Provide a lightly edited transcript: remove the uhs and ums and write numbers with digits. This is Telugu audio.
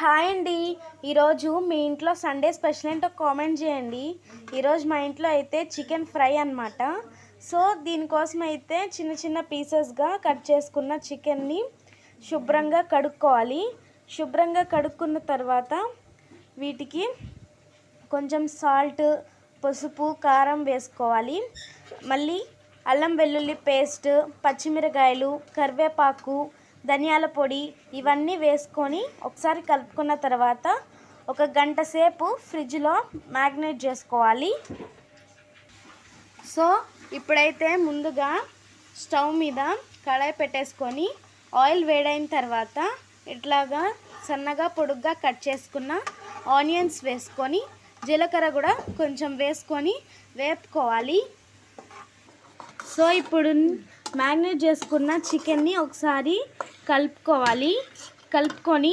హాయ్ అండి. ఈరోజు మీ ఇంట్లో సండే స్పెషల్ ఏంటో కామెంట్ చేయండి. ఈరోజు మా ఇంట్లో అయితే చికెన్ ఫ్రై అన్నమాట. సో దీనికోసం అయితే చిన్న చిన్న పీసెస్గా కట్ చేసుకున్న చికెన్ని శుభ్రంగా కడుక్కోవాలి. శుభ్రంగా కడుక్కున్న తర్వాత వీటికి కొంచెం సాల్ట్, పసుపు, కారం వేసుకోవాలి. మళ్ళీ అల్లం వెల్లుల్లి పేస్ట్, పచ్చిమిరకాయలు, కరివేపాకు, ధనియాల పొడి ఇవన్నీ వేసుకొని ఒకసారి కలుపుకున్న తర్వాత ఒక గంట సేపు ఫ్రిడ్జ్లో మ్యాగ్నేట్ చేసుకోవాలి. సో ఇప్పుడైతే ముందుగా స్టవ్ మీద కడాయి పెట్టేసుకొని ఆయిల్ వేడైన తర్వాత ఇట్లాగా సన్నగా పొడుగ్గా కట్ చేసుకున్న ఆనియన్స్ వేసుకొని జీలకర్ర కూడా కొంచెం వేసుకొని వేపుకోవాలి. సో ఇప్పుడు మ్యాగ్నేట్ చేసుకున్న చికెన్ని ఒకసారి కలుపుకొని